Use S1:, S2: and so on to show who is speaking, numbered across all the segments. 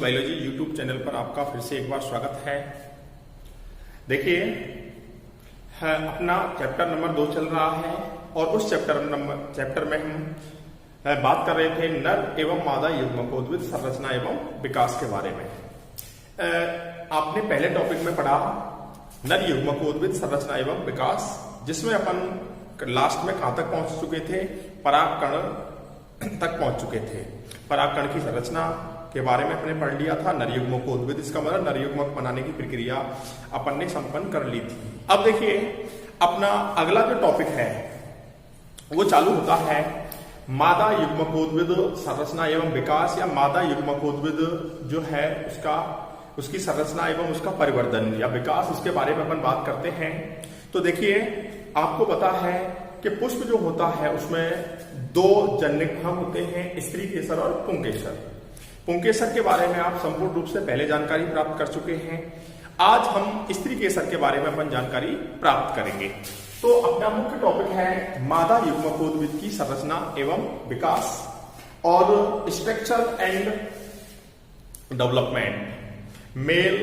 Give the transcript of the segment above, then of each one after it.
S1: Biology YouTube channel पर आपका फिर से एक बार स्वागत है। देखिए अपना चैप्टर नंबर 2 चल रहा है और उस चैप्टर में हम बात कर रहे थे नर एवं मादा युग्मकोद्भिद संरचना एवं विकास के बारे में। आपने पहले टॉपिक में पढ़ा नर युग्मकोद्भिद संरचना एवं विकास, जिसमें अपन लास्ट में कहां तक पहुंच चुके थे, परागकण तक पहुंच चुके थे। परागकण की संरचना के बारे में अपने पढ़ लिया था। नर युग्मकोद्भिद, इसका मतलब नर युग्मक बनाने की प्रक्रिया अपन ने संपन्न कर ली थी। अब देखिए अपना अगला जो टॉपिक है वो चालू होता है मादा युग्मकोद्भिद संरचना एवं विकास, या मादा युग्मकोद्भिद जो है उसकी संरचना एवं उसका परिवर्धन या विकास, उसके बारे में अपन बात करते हैं। तो देखिए आपको पता है कि पुष्प जो होता है उसमें 2 जन्य भाग होते हैं, स्त्री केसर और पुंकेसर। पुंकेसर के बारे में आप संपूर्ण रूप से पहले जानकारी प्राप्त कर चुके हैं। आज हम स्त्री केसर के बारे में अपन जानकारी प्राप्त करेंगे। तो अपना मुख्य टॉपिक है मादा युग्मकोद्भिद की संरचना एवं विकास और structure and development, male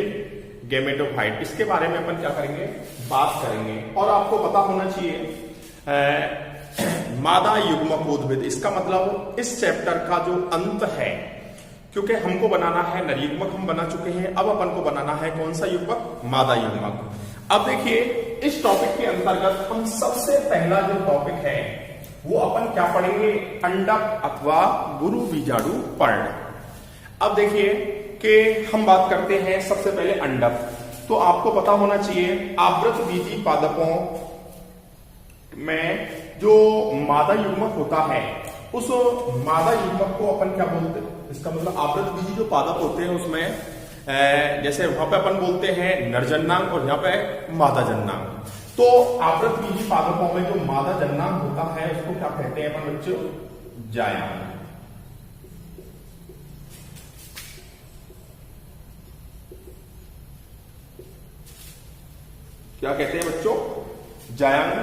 S1: gametophyte, इसके बारे में अपन क्या करेंगे, बात करेंगे। और आपको पता होना चाहिए मादा युग्मकोद्भिद, इसका मतलब इस चैप्टर का जो अंत है, क्योंकि हमको बनाना है नर युग्मक हम बना चुके हैं, अब अपन को बनाना है कौन सा युग्मक, मादा युग्मक। अब देखिए इस टॉपिक के अंतर्गत हम सबसे पहला जो टॉपिक है वो अपन क्या पढ़ेंगे, अंडक अथवा गुरु बीजाणु पर्ण। अब देखिए कि हम बात करते हैं सबसे पहले अंडक। तो आपको पता होना चाहिए आवृत बीजी पादपों में जो मादा युग्मक होता है उस मादा युग्मक को अपन क्या बोलते हैं, इसका मतलब आवृत बीजी जो पादप होते हैं उसमें जैसे वहां पे अपन बोलते हैं नरजन्नांग और यहाँ पे मादा जन्नांग। तो आवृत बीजी पादपों में जो मादा जन्नांग होता है उसको क्या कहते हैं अपन बच्चों, जायांग। क्या कहते हैं बच्चों, जायांग।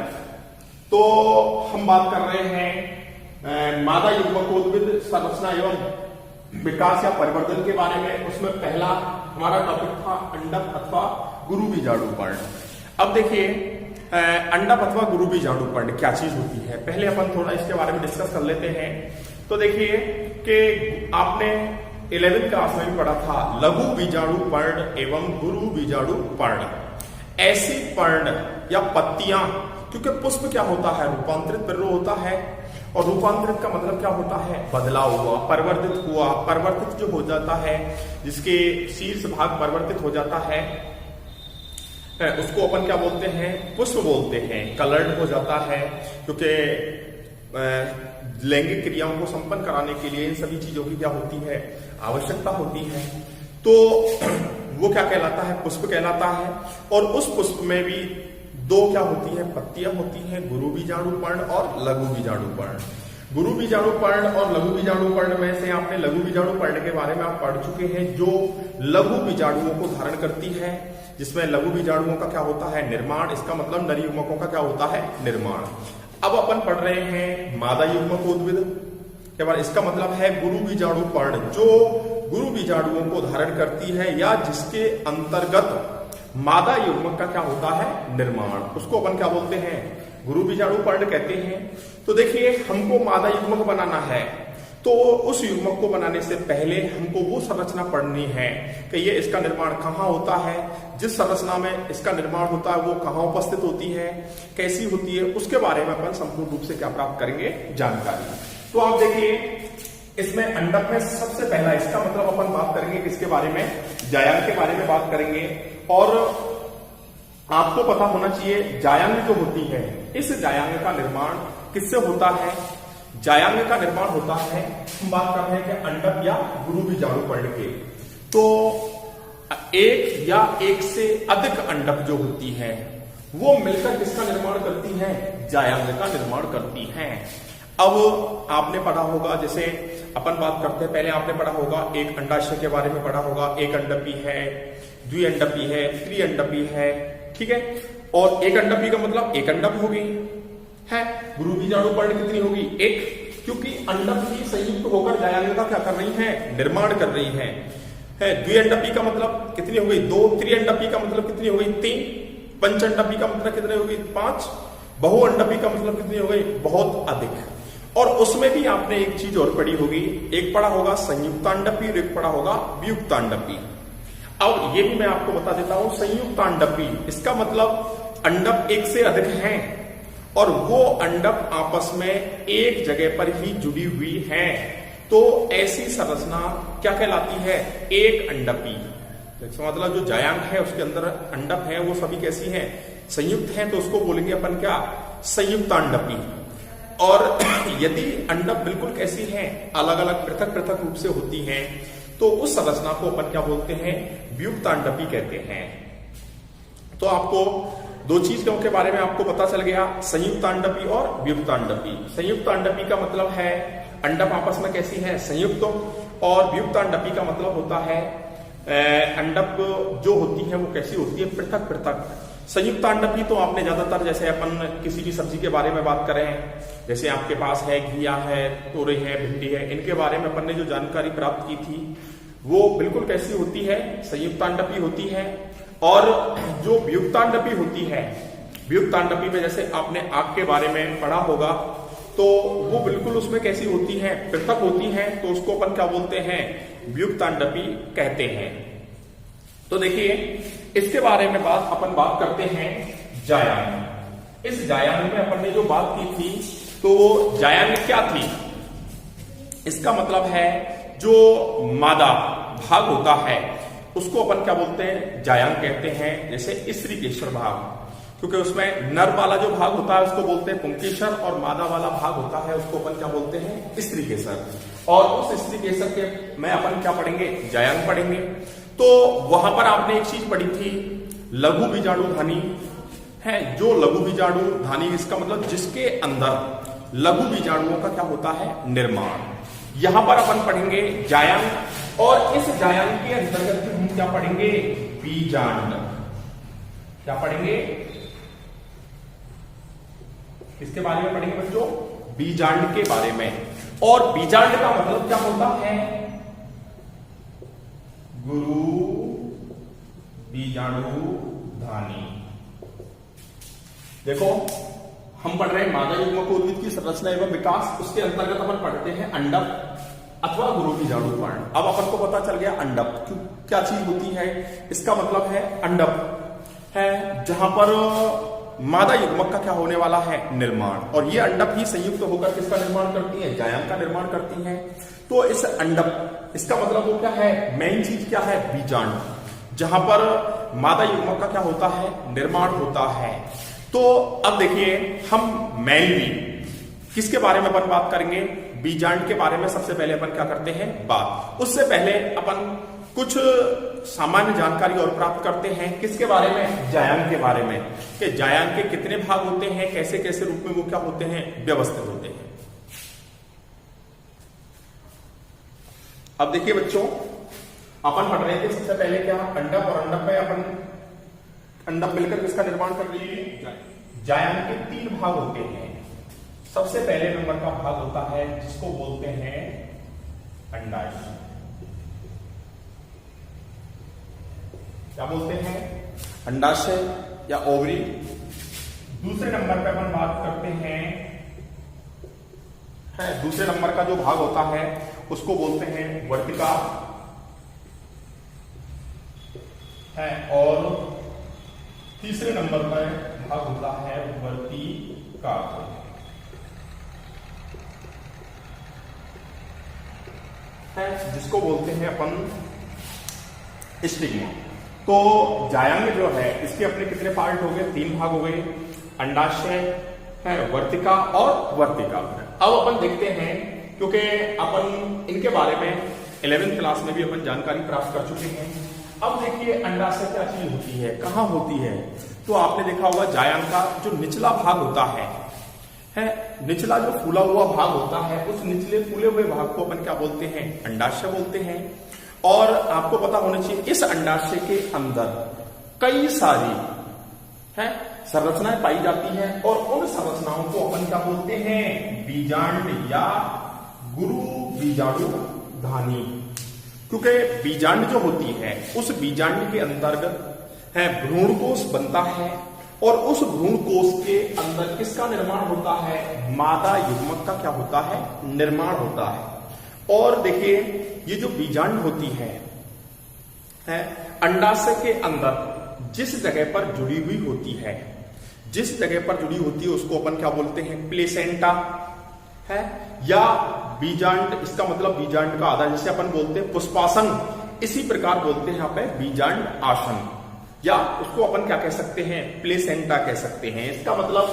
S1: तो हम बात कर रहे हैं मादा युग्मकोद्भिद संरचना एवं विकास या परिवर्तन के बारे में। उसमें पहला हमारा टॉपिक था अंडक अथवा गुरु बीजाणु पर्ण। अब देखिए अंडक अथवा गुरु बीजाणु पर्ण क्या चीज होती है, पहले अपन थोड़ा इसके बारे में डिस्कस कर लेते हैं। तो देखिए कि आपने 11वीं क्लास में भी पढ़ा था लघु बीजाणु पर्ण एवं गुरु बीजाणु पर्ण। ऐसी पर्ण या पत्तियां, क्योंकि पुष्प क्या होता है, रूपांतरित पर्व होता है, और रूपांतरित का मतलब क्या होता है, बदलाव हुआ, परिवर्तित हुआ। परिवर्तित जो हो जाता है, जिसके शीर्ष भाग परिवर्तित हो जाता है, उसको अपन क्या बोलते हैं, पुष्प बोलते हैं। कलर्ड हो जाता है, क्योंकि लैंगिक क्रियाओं को संपन्न कराने के लिए इन सभी चीजों की क्या होती है, आवश्यकता होती है। तो वो क्या कहलाता है, पुष्प कहलाता है। और उस पुष्प में भी 2 क्या होती है, पत्तियां होती हैं, गुरु बीजाणु पर्ण और लघु बीजाणु पर्ण। गुरु बीजाणु पर्ण और लघु बीजाणु पर्ण में से आपने लघु बीजाणु पर्ण के बारे में आप पढ़ चुके हैं, जो लघु बीजाणुओं को धारण करती है, जिसमें लघु बीजाणुओं का क्या होता है, निर्माण। इसका मतलब नर युग्मकों का क्या होता है, निर्माण। अब अपन पढ़ रहे हैं मादा युग्मकोद्भिद के बारे। इसका मतलब है गुरु बीजाणु पर्ण, जो गुरु बीजाणुओं को धारण करती है या जिसके अंतर्गत मादा युग्मक का क्या होता है, निर्माण, उसको अपन क्या बोलते हैं, गुरु बीजाणु पर्ण कहते हैं। तो देखिए हमको मादा युग्मक बनाना है, तो उस युग्मक को बनाने से पहले हमको वो संरचना पढ़नी है कि ये इसका निर्माण कहाँ होता है, जिस संरचना में इसका निर्माण होता है वो कहाँ उपस्थित होती है, कैसी होती है, उसके बारे में अपन संपूर्ण रूप से क्या प्राप्त करेंगे, जानकारी। तो आप देखिए इसमें अंडक में सबसे पहला, इसका मतलब अपन बात करेंगे किसके बारे में, जायांग के बारे में बात करेंगे। और आपको पता होना चाहिए जायांग जो होती है, इस जायांग का निर्माण किससे होता है, जायांग का निर्माण होता है, हम बात कर रहे हैं कि अंडक या गुरु बीजाणु पर्ण के। तो एक या एक से अधिक अंडक जो होती है वो मिलकर किसका निर्माण करती है, जायांग का निर्माण करती है। अब आपने पढ़ा होगा, जैसे अपन बात करते हैं, पहले आपने पढ़ा होगा एक अंडाशय के बारे में पढ़ा होगा, एक अंडपी है, द्विअंडपी है, त्रिअंडपी है, ठीक है। और एक अंडपी का मतलब एक अंडक होगी है, गुरु बीजाणु पर्ण कितनी होगी, एक, क्योंकि अंडक ही संयुक्त होकर जायांग का क्या कर रही है, निर्माण कर रही है। है। द्विअंडपी का मतलब कितनी हो गई? 2। त्रिअंडपी का मतलब कितनी हो गई? 3। पंचअंडपी का मतलब कितनी हो गई? 5। बहुअंडपी का मतलब कितनी हो गई? बहुत अधिक। और उसमें भी आपने एक चीज और पढ़ी होगी, एक पढ़ा होगा संयुक्तांडपी और एक पढ़ा होगा वियुक्तांडपी। अब ये भी मैं आपको बता देता हूं, संयुक्तांडपी इसका मतलब अंडप एक से अधिक हैं और वो अंडप आपस में एक जगह पर ही जुड़ी हुई हैं, तो ऐसी संरचना क्या कहलाती है? एक अंडपी। इसका मतलब जो जायांग है उसके अंदर अंडप है वो सभी कैसी हैं? संयुक्त हैं, तो उसको बोलेंगे अपन क्या? संयुक्तांडपी। और यदि अंडप बिल्कुल कैसी हैं? अलग अलग पृथक पृथक रूप से होती हैं, तो उस संरचना को अपन क्या बोलते हैं? वियुक्तांडपी कहते हैं। तो आपको दो चीजों के बारे में आपको पता चल गया, संयुक्तांडपी और वियुक्तांडपी। संयुक्तांडपी का मतलब है अंडप आपस में कैसी है? संयुक्त। और वियुक्तांडपी का मतलब होता है अंडप जो होती है वो कैसी होती है? पृथक पृथक। संयुक्तांडपी तो आपने ज्यादातर, जैसे अपन किसी भी सब्जी के बारे में बात कर रहे हैं, जैसे आपके पास है घिया है, तोरई है, भिंडी है, इनके बारे में अपन ने जो जानकारी प्राप्त की थी वो बिल्कुल कैसी होती है? संयुक्तांडपी होती है। और जो वियुक्तांडपी होती है, वियुक्तांडपी में जैसे आपने आग के बारे में पढ़ा होगा, तो वो बिल्कुल उसमें कैसी होती है? पृथक होती है, तो उसको अपन क्या बोलते हैं? वियुक्तांडपी कहते हैं। तो देखिए इसके बारे में अपन बात करते हैं जायांग। इस जायांग में अपन ने जो बात की थी, तो जायांग क्या थी? इसका मतलब है जो मादा भाग होता है उसको अपन क्या बोलते हैं? जायांग कहते हैं। जैसे स्त्रीकेसर भाग, क्योंकि उसमें नर वाला जो भाग होता है उसको बोलते हैं पुंकेसर, और मादा वाला भाग होता है उसको अपन क्या बोलते हैं? स्त्रीकेसर। और उस स्त्रीकेसर के में अपन क्या पढ़ेंगे? जायांग पढ़ेंगे। तो वहां पर आपने एक चीज पढ़ी थी, लघु बीजाणु धानी है। जो लघु बीजाणु धानी, इसका मतलब जिसके अंदर लघु बीजाणुओं का क्या होता है? निर्माण। यहां पर अपन पढ़ेंगे जायांग, और इस जायांग के अंतर्गत हम क्या पढ़ेंगे? बीजांड। क्या पढ़ेंगे? किसके बारे में पढ़ेंगे बच्चों? बीजांड के बारे में। और बीजांड का मतलब क्या होता है? गुरु बीजाणु धानी। देखो हम पढ़ रहे हैं मादा युग्मक उद्भिद की संरचना एवं विकास, उसके अंतर्गत अपन पढ़ते हैं अंडप अथवा गुरु बीजाणु पर्ण। अब अपन को पता चल गया अंडप क्या चीज होती है। इसका मतलब है अंडप है जहां पर मादा युग्मक का क्या होने वाला है? निर्माण। और ये अंडप ही संयुक्त होकर किसका निर्माण करती है? जायांग का निर्माण करती है। तो इस अंडप, इसका मतलब वो क्या है? मेन चीज क्या है? बीजांड, जहां पर मादा युग्मक का क्या होता है? निर्माण होता है। तो अब देखिए हम मेनली किसके बारे में अपन बात करेंगे? बीजांड के बारे में सबसे पहले अपन क्या करते हैं? बात। उससे पहले अपन कुछ सामान्य जानकारी और प्राप्त करते हैं। किसके बारे में? जायांग के बारे में, कि जायांग के कितने भाग होते हैं, कैसे कैसे रूप में वो क्या होते हैं? व्यवस्थित होते हैं। अब देखिए बच्चों, अपन पढ़ रहे थे सबसे पहले क्या? अंडप, और अंडप में अपन अंडप मिलकर किसका निर्माण कर रही है? जायांग के 3 भाग होते हैं। सबसे पहले नंबर का भाग होता है जिसको बोलते हैं अंडाशय। क्या बोलते हैं? अंडाशय या ओवरी। दूसरे नंबर पे अपन बात करते हैं, दूसरे नंबर का जो भाग होता है उसको बोलते हैं वर्तिका है। और तीसरे नंबर पर भाग होता है वर्तिका, जिसको बोलते हैं अपन स्टिग्मा। तो जायांग जो है इसके अपने कितने पार्ट हो गए? 3 भाग हो गए, अंडाशय है, वर्तिका और वर्तिका। अब अपन देखते हैं, क्योंकि अपन इनके बारे में 11th क्लास में भी अपन जानकारी प्राप्त कर चुके हैं। अब देखिए अंडाशय क्या चीज होती है, कहां होती है? तो आपने देखा होगा जायांग का जो निचला भाग होता है, निचला जो फूला हुआ भाग होता है, उस निचले फूले हुए भाग को अपन क्या बोलते हैं? अंडाशय बोलते हैं। और आपको पता होना चाहिए इस अंडाशय के अंदर कई सारी संरचनाएं पाई जाती हैं, और उन संरचनाओं को अपन क्या बोलते हैं? बीजांड या गुरु बीजाणु धानी। क्योंकि बीजांड जो होती है उस बीजांड के अंतर्गत है भ्रूण कोष बनता है और उस भ्रूण कोष के अंदर किसका निर्माण होता है, मादा युग्मक का क्या होता है, निर्माण होता है। और देखिए ये जो बीजांड होती है अंडाशय के अंदर जिस जगह पर जुड़ी हुई होती है, जिस जगह पर जुड़ी होती है उसको अपन क्या बोलते हैं, प्लेसेंटा है या बीजांड, इसका मतलब बीजांड का आधार, जिसे अपन बोलते हैं पुष्पासन, इसी प्रकार बोलते हैं यहाँ पे बीजांड आसन, या उसको अपन क्या कह सकते हैं, प्लेसेंटा कह सकते हैं। इसका मतलब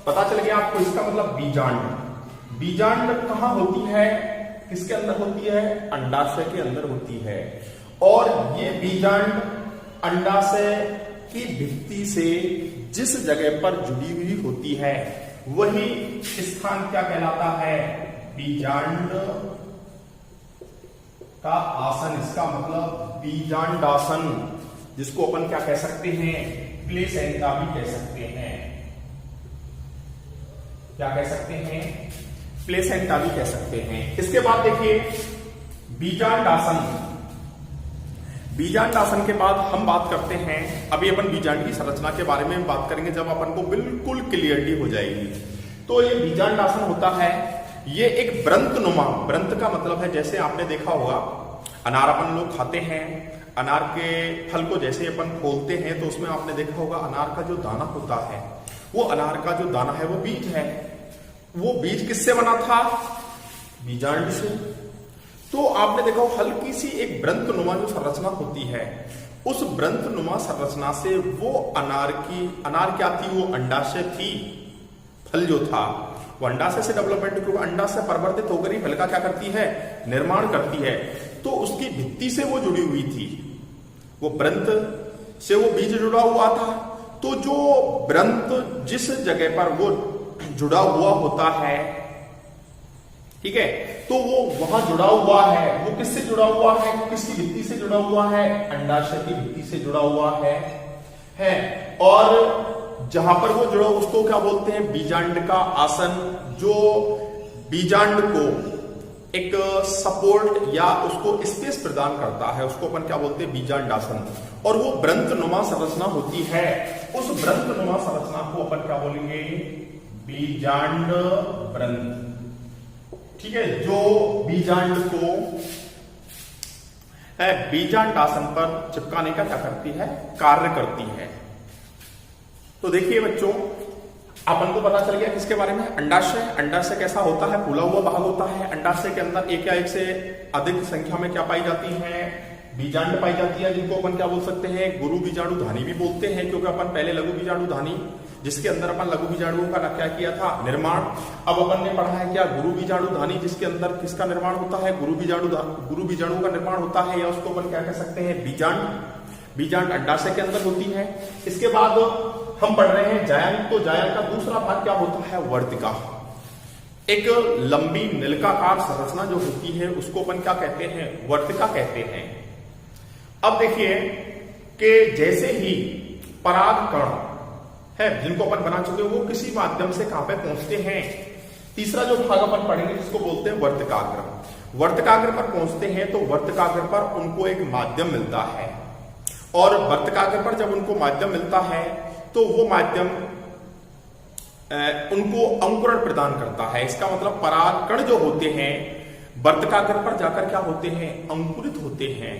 S1: पता चल गया आपको, इसका मतलब बीजांड। बीजांड कहां होती है, किसके अंदर होती है, अंडाशय के अंदर होती है। और ये बीजांड अंडाशय की भित्ति से जिस जगह पर जुड़ी हुई होती है वही स्थान क्या कहलाता है, बीजांड का आसन। इसका मतलब बीजांडासन, जिसको अपन क्या कह सकते हैं, प्लेसेंटा भी कह सकते हैं। क्या कह सकते हैं, प्लेसेंटा भी कह सकते हैं। इसके बाद देखिए बीजांडासन। बीजांडासन के बाद हम बात करते हैं, अभी अपन बीजांड की संरचना के बारे में बात करेंगे जब अपन को बिल्कुल क्लियरिटी हो जाएगी। तो ये बीजांडासन होता है, ये एक व्रंतनुमा, व्रंत का मतलब है जैसे आपने देखा होगा अनार अपन लोग खाते हैं, अनार के फल को जैसे अपन खोलते हैं तो उसमें आपने देखा होगा अनार का जो दाना होता है, वो अनार का जो दाना है वो बीज है। वो बीज किससे बना था, बीजांड से। तो आपने देखा हल्की सी एक व्रंतनुमा जो संरचना होती है, उस व्रंतनुमा संरचना से वो अनार क्या थी, वो अंडाशय थी। फल जो था वो अंडाशय से डेवलपमेंट, क्योंकि अंडाशय परिवर्तित होकर ही फल का क्या करती है, निर्माण करती है। तो उसकी भित्ति से वो जुड़ी हुई थी, वो व्रंत से वो बीज जुड़ा हुआ था। तो जो व्रंत जिस जगह पर वो जुड़ा हुआ होता है, ठीक है, तो वो वहां जुड़ा हुआ है, वो किससे जुड़ा हुआ है, किसकी भित्ति से जुड़ा हुआ है, अंडाशय की भित्ति से जुड़ा हुआ है। और जहां पर वो जुड़ा उसको क्या बोलते हैं, बीजांड का आसन, जो बीजांड को एक सपोर्ट या उसको स्पेस प्रदान करता है, उसको अपन क्या बोलते हैं, बीजांडासन। और वो व्रंतनुमा संरचना होती है, उस व्रंतनुमा संरचना को अपन क्या बोलेंगे, बीजांड व्रंत। ठीक है, जो बीजांड को बीजांडासन पर चिपकाने का क्या करती है, कार्य करती है। तो देखिए बच्चों, अपन को पता चल गया किसके बारे में, अंडाशय। अंडाशय कैसा होता है, फूला हुआ भाग होता है। अंडाशय के अंदर एक या एक से अधिक संख्या में क्या पाई जाती है, बीजांड पाई जाती है, जिनको अपन क्या बोल सकते हैं, गुरु बीजाणुधानी भी बोलते हैं। क्योंकि अपन पहले लघु बीजाणुधानी, जिसके अंदर अपन लघु बीजाणुओं का क्या किया था, निर्माण। अब अपन ने पढ़ा है क्या, गुरु बीजाणुधानी, जिसके अंदर किसका निर्माण होता है, गुरु बीजाणु का निर्माण होता है, या उसको अपन क्या कह सकते हैं, बीजांड। बीजांड अंडाशय के अंदर होती है। इसके बाद हम पढ़ रहे हैं जायंत। तो जायंत का दूसरा भाग क्या होता है, वर्तिका। एक लंबी नलिकाकार संरचना जो होती है उसको अपन क्या कहते हैं, वर्तिका कहते हैं। अब देखिए कि जैसे ही पराग कण है, जिनको अपन बना चुके हैं, वो किसी माध्यम से कहां पे पहुंचते हैं, तीसरा जो भाग अपन पढ़ेंगे जिसको बोलते हैं वर्तिकाग्र। वर्तिकाग्र पर पहुंचते हैं तो वर्तिकाग्र पर उनको एक माध्यम मिलता है, और वर्तिकाग्र पर जब उनको माध्यम मिलता है तो वो माध्यम उनको अंकुरण प्रदान करता है। इसका मतलब पराग कण जो होते हैं वर्तिकाग्र पर जाकर क्या होते हैं, अंकुरित होते हैं,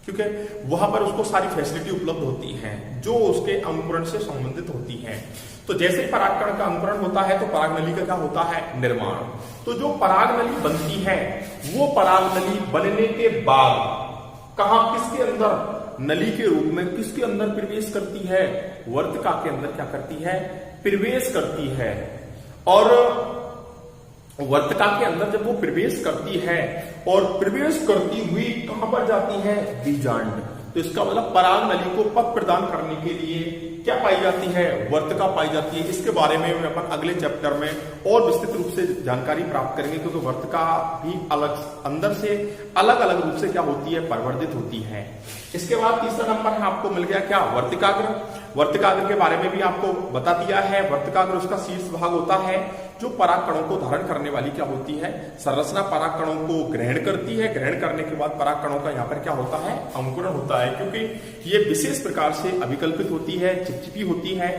S1: क्योंकि वहां पर उसको सारी फैसिलिटी उपलब्ध होती है जो उसके अंकुरण से संबंधित होती है। तो जैसे परागकण का अंकुरण होता है तो पराग नली का क्या होता है, निर्माण। तो जो पराग नली बनती है वो पराग नली बनने के बाद कहा, किसके अंदर, नली के रूप में किसके अंदर प्रवेश करती है, वर्तिका के अंदर क्या करती है, प्रवेश करती है। और वर्तिका के अंदर जब वो प्रवेश करती है और प्रवेश करती हुई कहां पर जाती है, बीजांड। तो इसका मतलब पराग नली को पथ प्रदान करने के लिए क्या पाई जाती है, वर्तिका पाई जाती है। इसके बारे में अपन अगले चैप्टर में और विस्तृत रूप से जानकारी प्राप्त करेंगे, क्योंकि वर्तिका भी अलग अंदर से अलग अलग रूप से क्या होती है, परिवर्तित होती है। इसके बाद तीसरा नंबर है आपको मिल गया क्या, वर्तिकाग्र। वर्तिकाग्र के बारे में भी आपको बता दिया है। वर्तिकाग्र उसका शीर्ष भाग होता है जो पराग कणों को धारण करने वाली क्या होती है, संरचना पराग कणों को ग्रहण करती है। ग्रहण करने के बाद पराग कणों का यहाँ पर क्या होता है, अंकुरण होता है, क्योंकि ये विशेष प्रकार से अभिकल्पित होती है, चिपचिपी होती है।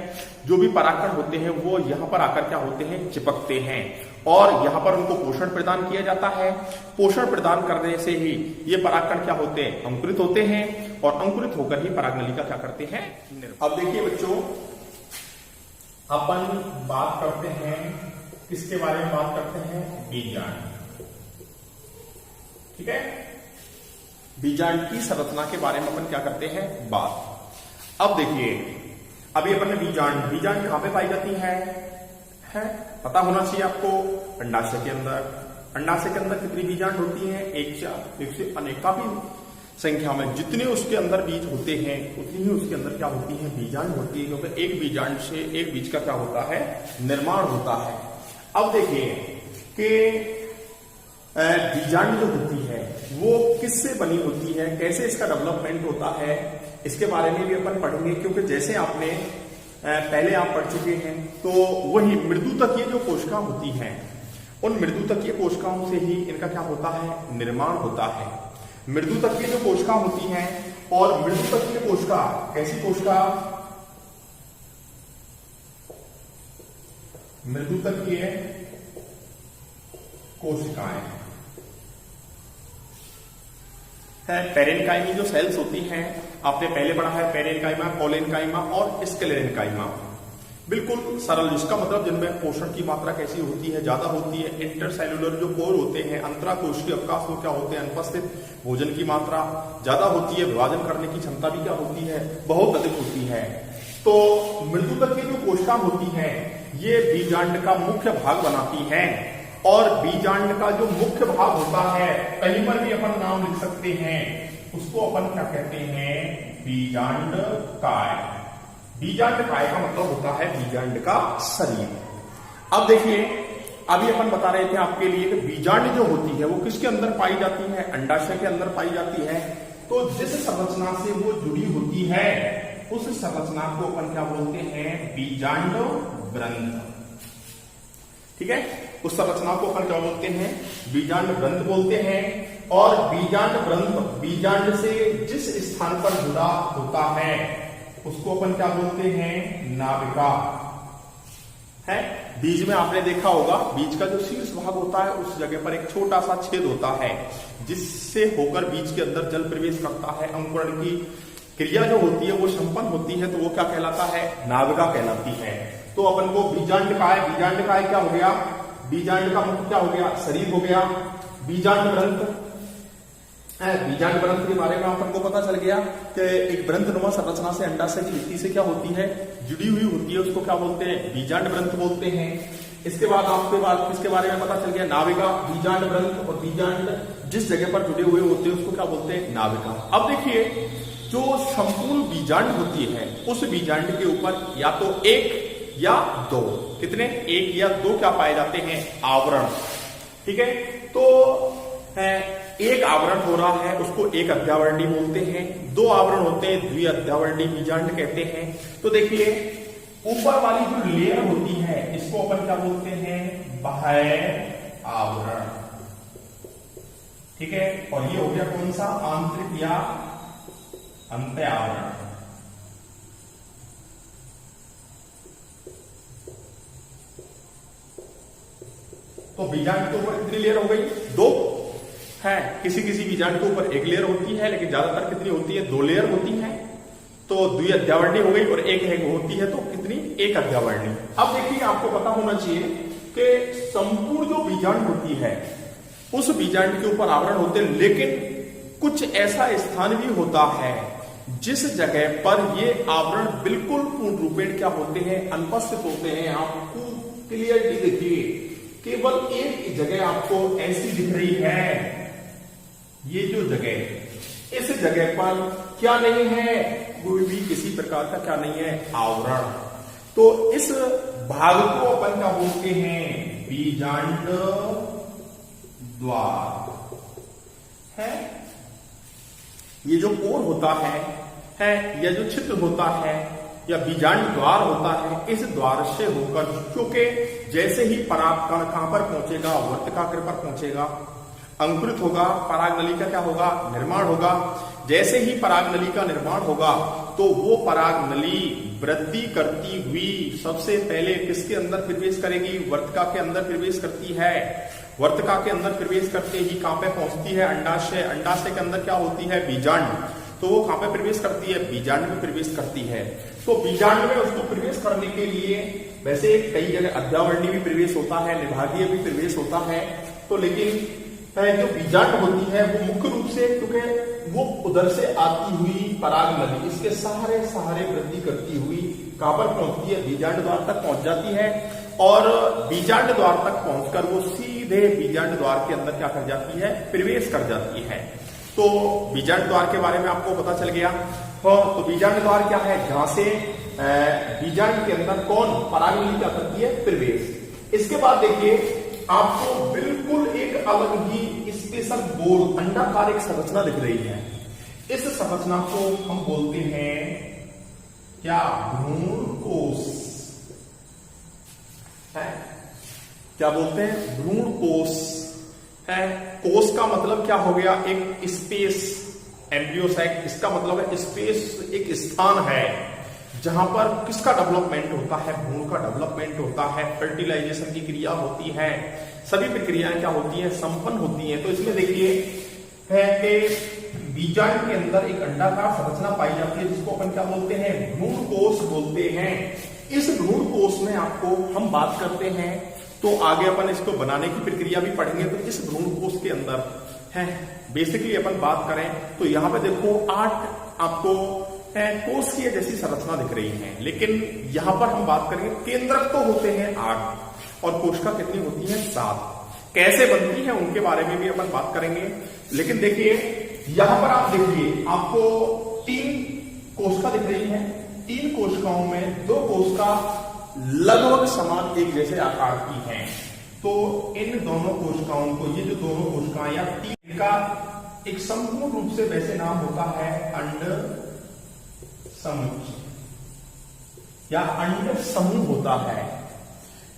S1: जो भी परागकण होते हैं वो यहाँ पर आकर क्या होते हैं, चिपकते हैं और यहाँ पर उनको पोषण प्रदान किया जाता है। पोषण प्रदान करने से ही ये परागकण क्या होते हैं, अंकुरित होते हैं और अंकुरित होकर ही परागनलिका क्या करते हैं। अब देखिए बच्चों, अपन बात करते हैं किसके बारे में, बात करते हैं बीजांड। ठीक है, बीजांड की संरचना के बारे में अपन क्या करते हैं, बात। अब देखिए, अभी अपन ने बीजांड कहां पे पाई जाती है पता होना चाहिए आपको, अंडाशय के अंदर। अंडाशय के अंदर कितनी बीजांड होती हैं, एक से अनेक, काफी संख्या में जितने उसके अंदर बीज होते हैं उतनी ही उसके अंदर क्या होती है, बीजांड होती है, क्योंकि एक बीजांड से एक बीज का क्या होता है, निर्माण होता है। अब देखिए कि बीजांड जो होती है वो किससे बनी होती है, कैसे इसका डेवलपमेंट होता है, इसके बारे में भी अपन पढ़ेंगे। क्योंकि जैसे आपने पहले आप पढ़ चुके हैं, तो वही मृदु तकीय जो कोशिका होती हैं, उन मृदु तकीय कोशिकाओं से ही इनका क्या होता है, निर्माण होता है। मृदु तकीय जो कोशिका होती हैं, और मृदु तकीय कोशिका कैसी कोशिका, मृदु तकीय कोशिकाएं है। पेरेन्काइमी जो सेल्स होती हैं, आपने पहले पढ़ा है, पेरेन्काइमा, कोलेन्काइमा और स्क्लेरेन्काइमा। बिल्कुल सरल, जिसका मतलब जिनमें पोषण की मात्रा कैसी होती है, ज्यादा होती है। इंटरसेल्युलर जो पोर होते हैं, अंतराकोशीय अवकाश में क्या होते हैं, अनुपस्थित, भोजन की मात्रा ज्यादा होती है, विभाजन करने की क्षमता भी क्या होती है, बहुत अधिक होती है। तो मृदु तकीय जो कोशिका होती है ये बीजांड का मुख्य भाग बनाती है। और बीजांड का जो मुख्य भाग होता है, कहीं पर भी अपन नाम लिख सकते हैं, उसको अपन क्या कहते हैं, बीजांड काय। बीजांड काय का मतलब होता है बीजांड का शरीर। अब देखिए, अभी अपन बता रहे थे आपके लिए कि बीजांड जो होती है वो किसके अंदर पाई जाती है, अंडाशय के अंदर पाई जाती है। तो जिस संरचना से वो जुड़ी होती है उस संरचना को अपन क्या बोलते हैं, बीजांड ग्रंथ। ठीक है, उस संरचना को अपन क्या बोलते हैं, बीजांड ग्रंथ बोलते हैं। और बीजांड ग्रंथ बीजांड से जिस स्थान पर जुड़ा होता है उसको अपन क्या बोलते हैं, नाभिका है। बीज में आपने देखा होगा, बीज का जो शीर्ष भाग होता है उस जगह पर एक छोटा सा छेद होता है जिससे होकर बीज के अंदर जल प्रवेश करता है। अंकुरण की क्रिया जो होती है वो संपन्न होती है, तो वो क्या कहलाता है, नाभिका कहलाती है। तो अपन को बीजांड काय, बीजांड काय क्या हो गया, बीजांड का मुख्य क्या हो गया, शरीर हो गया। बीजांड ग्रंथ है, बीजांड ग्रंथ के बारे में अपन को पता चल गया कि एक ग्रंथनुमा संरचना से अंडाशय की भित्ति से क्या होती है, जुड़ी हुई होती है, उसको क्या बोलते हैं, बीजांड ग्रंथ बोलते हैं। इसके बाद आपके बाद इसके बारे में पता चल गया, नाभिका, बीजांड ग्रंथ और बीजांड जिस जगह पर जुड़े हुए होते हैं उसको क्या बोलते हैं, नाभिका। अब देखिए, जो संपूर्ण बीजांड होती है उस बीजांड के ऊपर या तो एक या दो, कितने, एक या दो क्या पाए जाते हैं, आवरण। ठीक है, तो एक आवरण हो रहा है उसको एक अध्यावरणी बोलते हैं, दो आवरण होते हैं द्वि अध्यावरणी बीजांड कहते हैं। तो देखिए, ऊपर वाली जो लेयर होती है इसको अपन क्या बोलते हैं, बाह्य आवरण। ठीक है, और ये हो गया कौन सा, आंतरिक या अंत्य आवरण। तो बीजांड के ऊपर कितनी लेयर हो गई, दो है। किसी किसी बीजांड के ऊपर एक लेयर होती है, लेकिन ज्यादातर कितनी होती है, दो लेयर होती है। तो द्वि अध्यावरणी हो गई और एक होती है तो कितनी, एक अध्यावरणी। अब देखिए, आपको पता होना चाहिए कि संपूर्ण जो बीजांड होती है उस बीजांड के ऊपर आवरण होते हैं, लेकिन कुछ ऐसा स्थान भी होता है जिस जगह पर ये आवरण बिल्कुल पूर्ण रूपेण क्या होते हैं, अनुपस्थित होते हैं। आपको क्लियरली देखिए, केवल एक जगह आपको ऐसी दिख रही है, ये जो जगह, इस जगह पर क्या नहीं है, कोई भी किसी प्रकार का क्या नहीं है, आवरण। तो इस भाग को अपन क्या बोलते हैं, बीजांड द्वार है। ये जो पोर होता है या जो छिद्र होता है या बीजांड द्वार होता है, इस द्वार से होकर क्योंकि जैसे ही परागकण कहां पर पहुंचेगा, वर्तिकाग्र पर पहुंचेगा, अंकुरित होगा, पराग नली का क्या होगा, निर्माण होगा। जैसे ही पराग नली का निर्माण होगा तो वो पराग नली वृद्धि करती हुई सबसे पहले किसके अंदर प्रवेश करेगी, वर्तिका के अंदर प्रवेश करती है। वर्तिका के अंदर प्रवेश करते ही कहां पे पहुंचती है, अंडाशय। अंडाशय के अंदर क्या होती है, बीजांड। तो वो कहां पे प्रवेश करती है, बीजांड में प्रवेश करती है। तो बीजांड में उसको प्रवेश करने के लिए वैसे कई जगह अध्यावरणी भी प्रवेश होता है, निभागीय भी प्रवेश होता है, तो लेकिन जो बीजांड होती है वो मुख्य रूप से क्योंकि वो उधर से आती हुई पराग नली इसके सहारे सहारे वृद्धि करती हुई कहां पर पहुंचती है, बीजांड द्वार तक पहुंच जाती है। और बीजांड द्वार तक पहुंचकर वो सीधे बीजांड द्वार के अंदर क्या कर जाती है, प्रवेश कर जाती है। तो बीजांड द्वार के बारे में आपको पता चल गया। तो बीजांड द्वार क्या है, जहां से बीजांड के अंदर कौन, पराग नली क्या करती है, प्रवेश। इसके बाद देखिए आपको बिल्कुल एक अलग ही स्पेशल गोल अंडाकार एक संरचना दिख रही है। इस संरचना को हम बोलते हैं क्या, भ्रूणकोश है। क्या बोलते हैं, भ्रूणकोश है। कोश का मतलब क्या हो गया, एक स्पेस, एम्ब्रियो सैक, इसका मतलब है स्पेस, एक स्थान है जहां पर किसका डेवलपमेंट होता है, भ्रूण का डेवलपमेंट होता है, फर्टिलाइजेशन की क्रिया होती है, सभी प्रक्रियाएं क्या होती हैं, संपन्न होती हैं। तो इसमें देखिए है कि बीजांड के अंदर एक अंडाकार संरचना पाई जाती है जिसको अपन क्या बोलते हैं, भ्रूणकोश बोलते हैं। इस भ्रूणकोश में आपको हम बात करते हैं तो आगे अपन इसको बनाने की प्रक्रिया भी पढ़ेंगे। तो इस भ्रूणकोश के अंदर है बेसिकली अपन बात करें तो यहाँ पे देखो 8 आपको कोश की जैसी संरचना दिख रही है, लेकिन यहां पर हम बात करेंगे केंद्रक तो होते हैं 8 और कोशिका कितनी होती है, 7। कैसे बनती है उनके बारे में भी अपन बात करेंगे। लेकिन देखिए यहां पर आप देखिए आपको 3 कोशिका दिख रही है। 3 कोशिकाओं में 2 कोशिका लगभग समान एक जैसे आकार की हैं। तो इन दोनों कोशिकाओं को, ये जो दोनों कोशिकाएं या 3 का एक संपूर्ण रूप से वैसे नाम होता है अंड समुच्चय या अंड समूह होता है।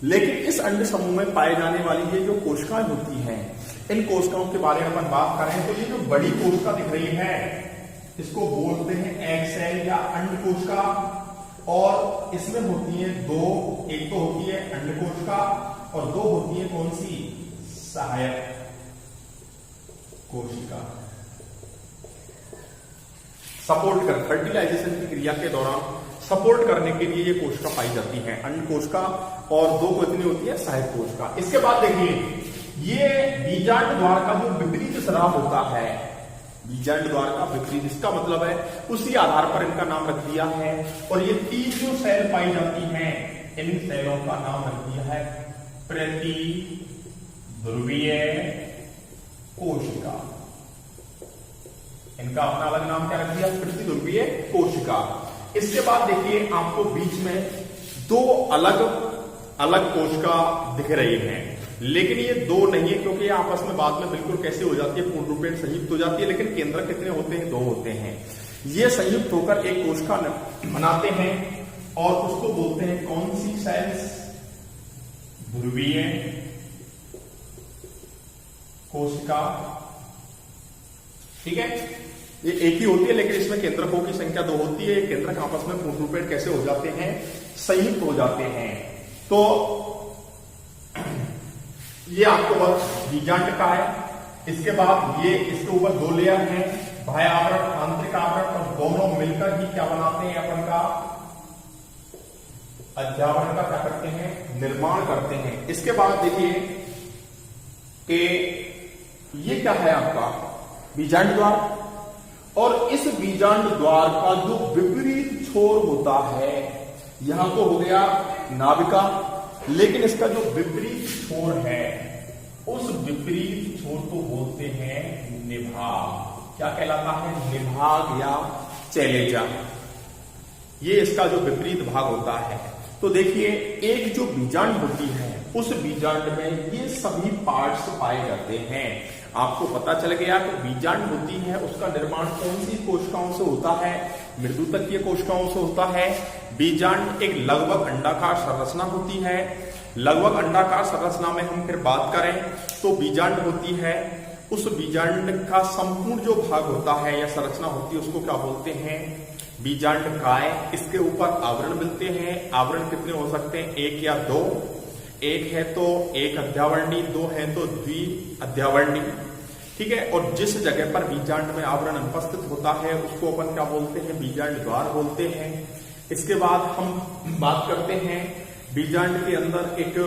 S1: लेकिन इस अंड समूह में पाए जाने वाली ये जो कोशिकाएं होती हैं, इन कोशिकाओं के बारे में अपन बात करें तो ये जो बड़ी कोशिका दिख रही है इसको बोलते हैं एग सेल या अंड कोशिका। और इसमें होती है 2, एक तो होती है अंड कोशिका और 2 होती है कौन सी, सहायक कोशिका। सपोर्ट कर, फर्टिलाइजेशन की क्रिया के दौरान सपोर्ट करने के लिए ये कोशिका पाई जाती है, अंड कोशिका, और 2 को इतनी होती है सहायक कोशिका। इसके बाद देखिए ये बीजांड द्वार का जो विपरीत स्राव होता है, बीजांड द्वार का विपरीत, इसका मतलब है उसी आधार पर इनका नाम रख दिया है। और ये 3 जो सेल पाई जाती हैं इन सेलों का नाम रख दिया है प्रति ध्रुवीय कोशिका। इनका अपना अलग नाम क्या रख दिया, प्रतिध्रुवीय कोशिका। इसके बाद देखिए आपको बीच में 2 अलग अलग कोशिका दिख रही हैं, लेकिन ये 2 नहीं है क्योंकि ये आपस में बाद में बिल्कुल कैसे हो जाती है, पूर्ण रूप में संयुक्त हो जाती है। लेकिन केंद्रक कितने होते हैं, 2 होते हैं। ये संयुक्त होकर एक कोशिका बनाते हैं और उसको बोलते हैं कौन सी सेल्स, ध्रुवीय कोशिका। ठीक है, ये एक ही होती है लेकिन इसमें केंद्रकों की संख्या 2 होती है। केंद्रक आपस में पूर्ण रूप में कैसे हो जाते हैं, संयुक्त हो जाते हैं। तो ये आपको बस बीजांड का है। इसके बाद ये इसके ऊपर 2 लेयर हैं, बाह्य आवरण, आंतरिक आवरण, और दोनों मिलकर ही क्या बनाते हैं, अपन का अध्यावरण का क्या करते हैं, निर्माण करते हैं। इसके बाद देखिए कि ये क्या है आपका बीजांड द्वार, और इस बीजांड द्वार का जो विपरीत छोर होता है, यहां तो हो गया नाभिका, लेकिन इसका जो विपरीत छोर है उस विपरीत छोर को बोलते हैं निभाग। क्या कहलाता है, निभाग या चैलेजा। ये इसका जो विपरीत भाग होता है। तो देखिए एक जो बीजांड होती है उस बीजांड में ये सभी पार्ट्स पाए जाते हैं। आपको पता चल गया कि बीजांड होती है उसका निर्माण कौन सी कोशिकाओं से होता है, मृदुतकीय कोशिकाओं से होता है। बीजांड एक लगभग अंडाकार संरचना होती है। लगभग अंडाकार संरचना में हम फिर बात करें तो बीजांड होती है, उस बीजांड का संपूर्ण जो भाग होता है या संरचना होती है उसको क्या बोलते हैं, बीजांड काय। इसके ऊपर आवरण मिलते हैं। आवरण कितने हो सकते हैं, एक या दो। एक है तो एक अध्यावरणी, दो है तो द्वि अध्यावरणी, ठीक है। और जिस जगह पर बीजांड में आवरण अनुपस्थित होता है उसको अपन क्या बोलते हैं, बीजांड द्वार बोलते हैं। इसके बाद हम बात करते हैं बीजांड के अंदर एक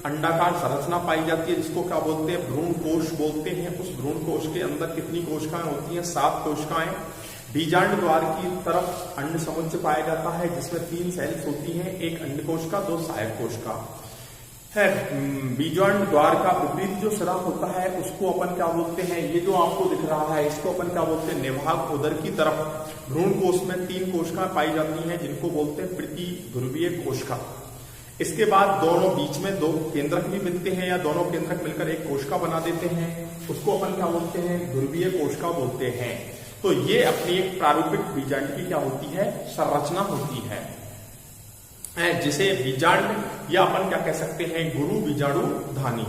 S1: अंडाकार संरचना पाई जाती है जिसको क्या बोलते हैं, भ्रूण कोश बोलते हैं। उस भ्रूण कोश के अंदर कितनी कोशिकाएं होती हैं, 7 कोशिकाएं। बीजांड द्वार की तरफ अंड समुच्चय पाया जाता है जिसमें 3 सेल्स होती हैं, एक अंड कोशिका, 2 सहायक कोशिका है। बीजांड द्वार का विपरीत जो सिरा होता है उसको अपन क्या बोलते हैं, ये जो आपको दिख रहा है इसको अपन क्या बोलते हैं, निभाग। उदर की तरफ भ्रूण कोश में 3 कोशिकाएं पाई जाती हैं जिनको बोलते हैं प्रति ध्रुवीय कोशिका। इसके बाद दोनों बीच में 2 केंद्रक भी मिलते हैं या दोनों केंद्रक मिलकर एक कोशिका बना देते हैं, उसको अपन क्या बोलते हैं, ध्रुवीय कोशिका बोलते हैं। तो ये अपनी एक प्रारूपिक बीजांड की क्या होती है, संरचना होती है, जिसे बीजांड या अपन क्या कह सकते हैं, गुरु बीजाणु धानी,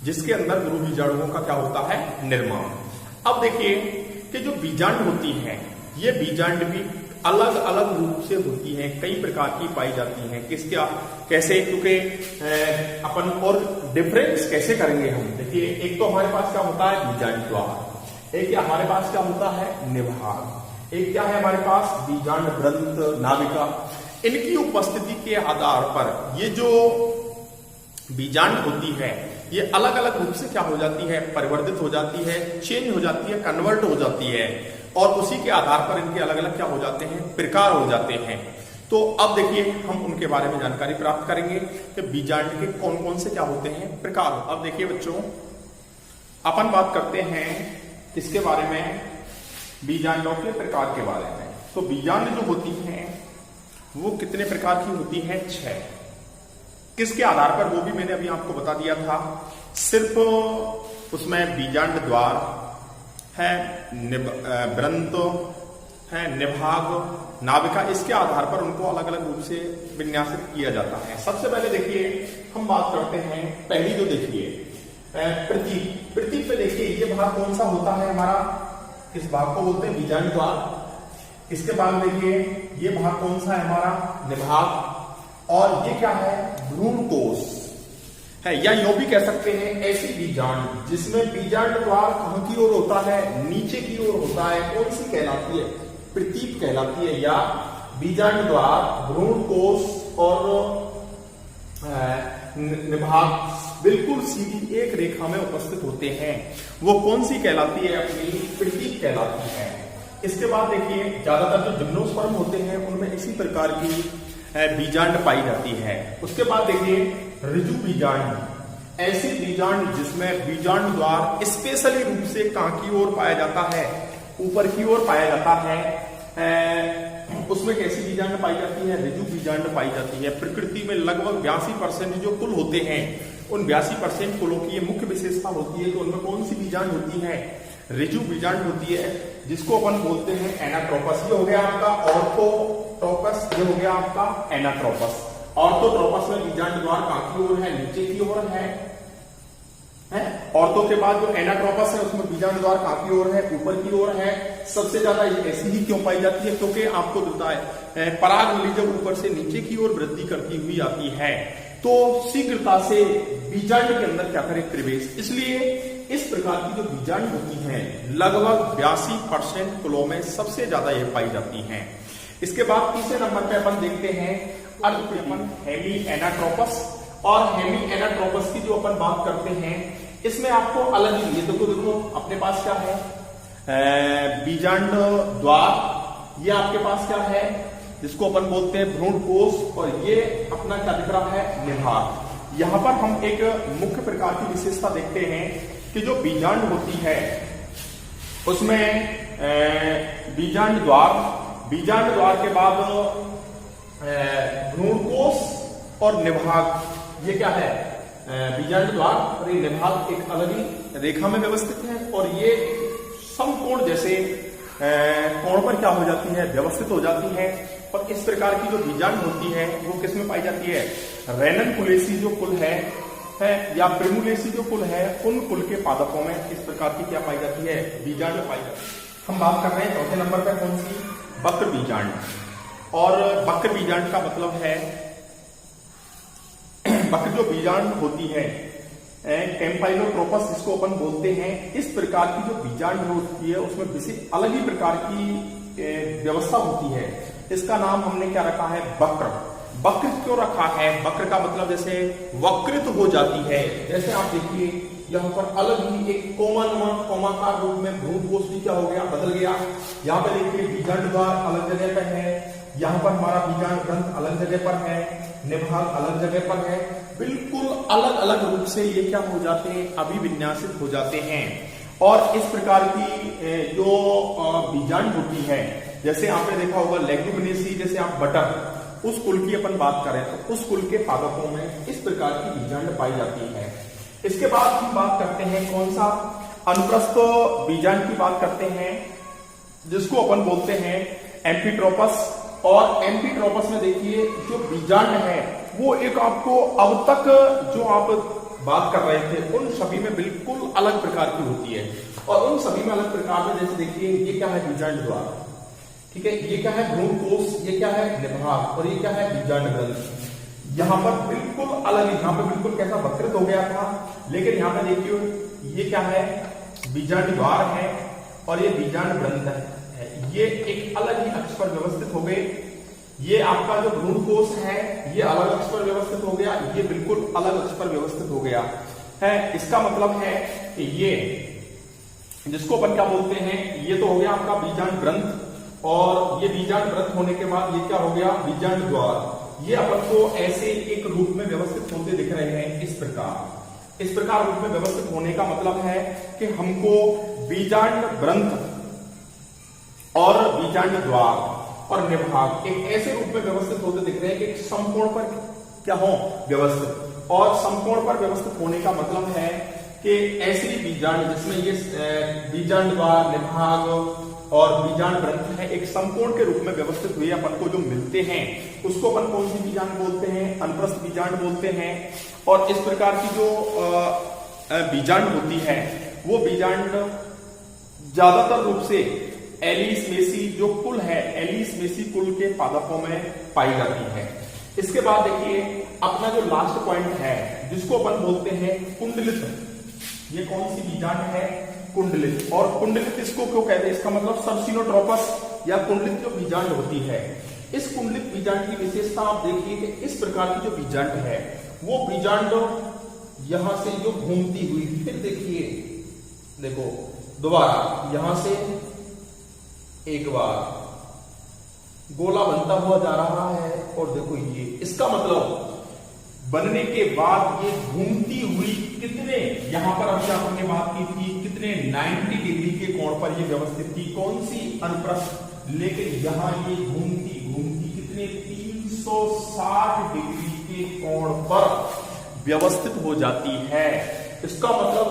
S1: जिसके अंदर गुरु बीजाणुओं का क्या होता है, निर्माण। अब देखिए कि जो बीजांड होती है ये बीजांड भी अलग अलग रूप से होती हैं, कई प्रकार की पाई जाती हैं। किसका कैसे, क्योंकि अपन और डिफरेंस कैसे करेंगे हम, देखिए एक तो हमारे पास क्या होता है बीजांड द्वार, एक क्या हमारे पास क्या होता है निभाग, एक क्या है हमारे पास बीजांड ग्रंथ नाभिका। इनकी उपस्थिति के आधार पर ये जो बीजांड होती है ये अलग अलग रूप से क्या हो जाती है, परिवर्तित हो जाती है, चेंज हो जाती है, कन्वर्ट हो जाती है, और उसी के आधार पर इनके अलग अलग क्या हो जाते हैं, प्रकार हो जाते हैं। तो अब देखिए हम उनके बारे में जानकारी प्राप्त करेंगे कि बीजांड के कौन कौन से क्या होते हैं प्रकार। अब देखिए बच्चों, अपन बात करते हैं इसके बारे में, बीजांडों के प्रकार के बारे में। तो बीजांड जो होती है वो कितने प्रकार की होती है, 6। किसके आधार पर, वो भी मैंने अभी आपको बता दिया था। सिर्फ उसमें बीजांड द्वार है, व्रंत है, निभाग, नाभिका, इसके आधार पर उनको अलग अलग रूप से विन्यासित किया जाता है। सबसे पहले देखिए हम बात करते हैं, पहली जो देखिए प्रतीक। प्रतीक पे देखिए ये भाग कौन सा होता है हमारा, इस भाग को बोलते हैं बीजांड द्वार। इसके बाद देखिए ये भाग कौन सा है हमारा, निभाग, और ये क्या है, भ्रूण कोश है, या यूं भी कह सकते हैं ऐसी बीजांड जिसमें बीजांड द्वार कहां की ओर होता है, नीचे की ओर होता है, कौन सी कहलाती है, प्रतीक कहलाती है। या बीजांड द्वार, भ्रूण कोश और निभाग बिल्कुल सीधी एक रेखा में उपस्थित होते हैं, वो कौन सी कहलाती है, अपनी प्रतीक कहलाती है। इसके बाद देखिए ज्यादातर जो जिम्नोस्पर्म होते हैं उनमें इसी प्रकार की बीजांड पाई जाती है। उसके बाद देखिए ऋजु बीजांड, ऐसी बीजांड जिसमें बीजांड द्वार स्पेशली रूप से कहां की ओर पाया जाता है, ऊपर की ओर पाया जाता है, उसमें कैसी बीजांड पाई जाती है, ऋजु बीजांड पाई जाती है। प्रकृति में लगभग 82% जो कुल होते हैं उन 82% कुलों की ये मुख्य विशेषता होती है। तो उनमें कौन सी बीजांड होती है, ऋजु बीजांड होती है, जिसको अपन बोलते हैं एनाट्रोपस। ये हो गया आपका ऑर्थोट्रोपस, ये हो गया आपका एनाट्रोपस। ऑर्थोट्रोपस में बीजांड द्वार कहां की ओर है, नीचे की ओर है। ऑर्थो के बाद जो एनाट्रोपस है उसमें बीजांड द्वार कहां की ओर है, ऊपर की ओर है। सबसे ज्यादा ऐसी ही क्यों पाई जाती है, क्योंकि आपको होता है पराग नली जब ऊपर से नीचे की ओर वृद्धि करती हुई आती है तो शीघ्रता से बीजांड के अंदर क्या करे, प्रवेश। इसलिए इस प्रकार की जो बीजांड होती हैं लगभग 82% कुलों में सबसे ज्यादा ये पाई जाती हैं। इसके बाद तीसरे नंबर पे अपन देखते हैं अर्धपेपन हेमी एनाट्रोपस। और हेमी एनाट्रोपस की जो अपन बात करते हैं इसमें आपको अलग ही, ये देखो अपने पास क्या है, बीजांड द्वार, ये आपके पास क्या है जिसको अपन बोलते हैं भ्रूण कोश, और ये अपना क्या दिख रहा है, निभाग। यहां पर हम एक मुख्य प्रकार की विशेषता देखते हैं कि जो बीजांड होती है उसमें बीजांड द्वार के बाद भ्रूण कोश और निभाग, ये क्या है, बीजांड द्वार और ये निभाग एक अलग ही रेखा में व्यवस्थित है, और ये समकोण जैसे कोण पर क्या हो जाती है, व्यवस्थित हो जाती है। और इस प्रकार की जो बीजांड होती है वो किस में पाई जाती है? रेनन-कुलेसी जो कुल है या प्रिमुलेसी जो कुल है, उन कुल के पादपों में इस प्रकार की क्या पाई जाती है? बीजांड पाई जाती है। हम बात कर रहे हैं चौथे नंबर पे कौन सी? वक्र बीजांड। और वक्र बीजांड का मतलब है वक्र जो बीजांड होती है कैम्पाइलोट्रोपस जिसको अपन बोलते हैं, इस प्रकार की जो बीजांड होती है उसमें विशेष अलग ही प्रकार की व्यवस्था होती है। इसका नाम हमने क्या रखा है? वक्र। वक्र क्यों रखा है? वक्र का मतलब जैसे वक्रित हो जाती है। जैसे आप देखिए यहाँ पर अलग ही एक कोमाकार रूप में भ्रूणकोश भी क्या हो गया? बदल गया। यहाँ पे देखिए बीजांड द्वार अलग जगह पर है, यहाँ पर हमारा बीजांड ग्रंथ अलग जगह पर है, निभाग अलग जगह पर है। बिल्कुल अलग अलग रूप से ये क्या हो जाते हैं? अभिविन्यासित हो जाते हैं। और इस प्रकार की जो बीजांड होती है, जैसे आपने देखा होगा लेग्यूमिनेसी, जैसे आप बटर उस कुल की अपन बात करें तो उस कुल के पादपों में इस प्रकार की बीजांड पाई जाती है। इसके बाद हम बात करते हैं कौन सा? अनुप्रस्थ बीजांड की बात करते हैं, जिसको अपन बोलते हैं एम्फीट्रोपस। और एम्फीट्रोपस में देखिए जो बीजांड है वो एक आपको अब तक जो आप बात कर रहे थे उन सभी में बिल्कुल अलग प्रकार की होती है। और उन सभी में अलग प्रकार में जैसे देखिए ये क्या है? बीजांड द्वार, ठीक है। ये क्या है? भ्रूणकोश। ये क्या है? निभाग। और ये क्या है? बीजांड ग्रंथ। यहाँ पर बिल्कुल अलग, यहाँ पे बिल्कुल कैसा वक्रित हो गया था, लेकिन यहाँ पे देखिए ये क्या है? बीजांड द्वार है और ये बीजांड ग्रंथ है। ये एक अलग ही अक्ष पर व्यवस्थित हो गए। ये आपका जो भ्रूणकोश है ये अलग अक्ष पर व्यवस्थित हो गया, ये बिल्कुल अलग अक्ष पर व्यवस्थित हो गया है। इसका मतलब है कि ये जिसको अपन क्या बोलते हैं, ये तो हो गया आपका बीजांड ग्रंथ। और ये बीजांड ग्रंथ होने के बाद ये क्या हो गया? बीजांड द्वार। ये अपन को ऐसे एक रूप में व्यवस्थित होते दिख रहे हैं। इस प्रकार रूप में व्यवस्थित होने का मतलब है कि हमको बीजांड ग्रंथ और बीजांड द्वार और निभाग एक ऐसे रूप में व्यवस्थित होते दिख रहे हैं कि समकोण पर क्या हो? व्यवस्थित। और समकोण पर व्यवस्थित होने का मतलब है कि ऐसी बीजांड जिसमें ये बीजांड द्वार, निभाग और बीजांड ग्रंथ है एक समकोण के रूप में व्यवस्थित हुए अपन को जो मिलते हैं उसको अपन कौन सी बीजांड बोलते हैं? अनुप्रस्थ बीजांड बोलते हैं। और इस प्रकार की जो बीजांड होती है वो बीजांड ज्यादातर रूप से एलिस मेसी जो कुल है, एलिस मेसी कुल के पादपों में पाई जाती है। इसके बाद देखिए अपना जो लास्ट पॉइंट है जिसको अपन बोलते हैं कुंडलित। ये कौन सी बीजांड है? कुंडलित। और कुंडलित इसको क्यों कहते हैं? इसका मतलब सबसिनोट्रोपस या कुंडलित जो बीजांड होती है, इस कुंडलित बीजांड की विशेषता आप देखिए कि इस प्रकार की जो बीजांड है वो बीजांड यहां से जो घूमती हुई, फिर देखिए देखो दोबारा यहां से एक बार गोला बनता हुआ जा रहा है और देखो ये इसका मतलब बनने के बाद ये घूमती हुई कितने, यहां पर अभी आपने बात की थी कितने 90 डिग्री के कोण पर ये व्यवस्थित थी। कौन सी? अनुप्रस्थ। लेकिन यहां ये घूमती घूमती कितने 360 डिग्री के कोण पर व्यवस्थित हो जाती है। इसका मतलब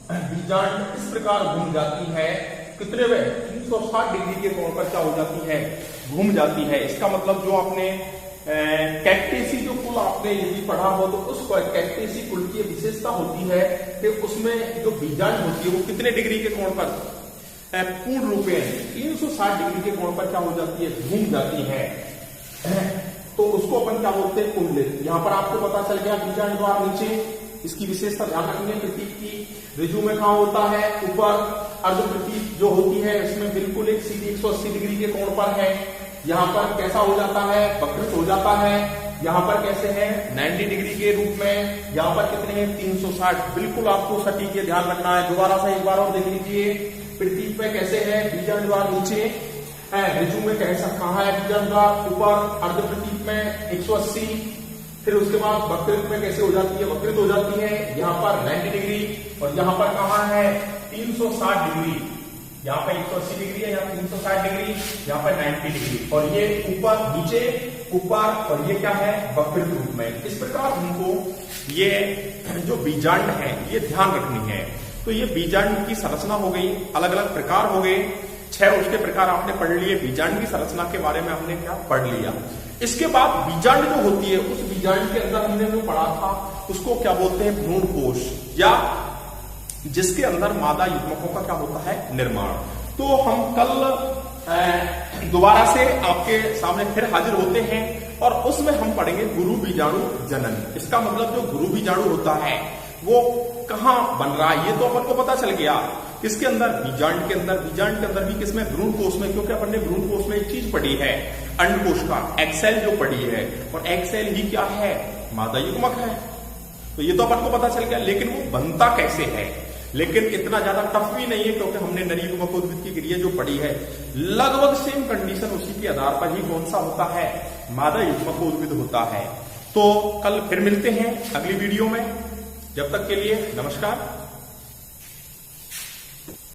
S1: बीजांड इस प्रकार घूम जाती है कितने में 360 डिग्री के कोण पर क्या हो जाती है? घूम जाती है। इसका मतलब जो आपने कैक्टेसी जो कुल आपने यदि पढ़ा हो तो उस कैक्टेसी कुल की विशेषता होती है कि उसमें जो बीजांड होती है वो कितने डिग्री के कोण पर पूर्ण रूप में 360 डिग्री के कोण पर क्या हो जाती है? घूम जाती है। तो उसको अपन क्या बोलते हैं? कुंडलित। यहाँ पर आपको पता चल गया बीजांड द्वार नीचे, इसकी विशेषता ध्यान रखनी है। प्रतीक की रिजु में कहां होता है? ऊपर। अर्ध प्रतीक जो होती है इसमें बिल्कुल एक सीधी 180 डिग्री के कोण पर है। यहाँ पर कैसा हो जाता है? वक्रित हो जाता है। यहाँ पर कैसे है? 90 डिग्री के रूप में। यहाँ पर कितने हैं? 360। बिल्कुल आपको सटीक ये ध्यान रखना है। दोबारा से एक बार और देख लीजिए प्रतीक में कैसे है? बीजांड द्वार नीचे है, रिजु में कैसा कहा है? बीजांड द्वार ऊपर। अर्ध प्रतीक में 180। फिर उसके बाद वक्रित में कैसे हो जाती है? वक्रित हो जाती है यहाँ पर 90 डिग्री और यहाँ पर कहाँ है? 360 डिग्री। यहाँ पे 180 डिग्री है, यहाँ 360 डिग्री, यहाँ पर 90 डिग्री। और ये ऊपर नीचे ऊपर और ये क्या है? वक्रित रूप में। इस प्रकार हमको ये जो बीजांड है ये ध्यान रखनी है। तो ये बीजांड की संरचना हो गई, अलग अलग प्रकार हो गए। 6 उसके प्रकार आपने पढ़ लिए, बीजांड की संरचना के बारे में हमने क्या पढ़ लिया। इसके बाद बीजांड जो होती है, उस बीजांड के अंदर हमने जो पढ़ा था उसको क्या बोलते हैं, भ्रूण कोश, या जिसके अंदर मादा युग्मकों का क्या होता है, निर्माण। तो हम कल दोबारा से आपके सामने फिर हाजिर होते हैं और उसमें हम पढ़ेंगे गुरु बीजाणु जनन। इसका मतलब जो गुरु बीजाणु होता है वो कहां बन रहा है, ये तो अपन को पता चल गया। किसके अंदर, बीजांड के अंदर। बीजांड के अंदर भी किसमें, भ्रूण कोश में, क्योंकि अपन ने भ्रूण कोश में एक चीज पढ़ी है, अंडकोश का एग सेल जो पढ़ी है, और एग सेल ही क्या है, मादा युग्मक है। तो ये तो अपन को पता चल गया, लेकिन वो बनता कैसे है। लेकिन इतना ज्यादा टफ भी नहीं है, क्योंकि हमने नर युग्मकोद्भिद की क्रिया जो पढ़ी है लगभग सेम कंडीशन उसी के आधार पर ही कौन सा होता है, मादा युग्मकोद्भिद होता है। तो कल फिर मिलते हैं अगली वीडियो में। जब तक के लिए नमस्कार।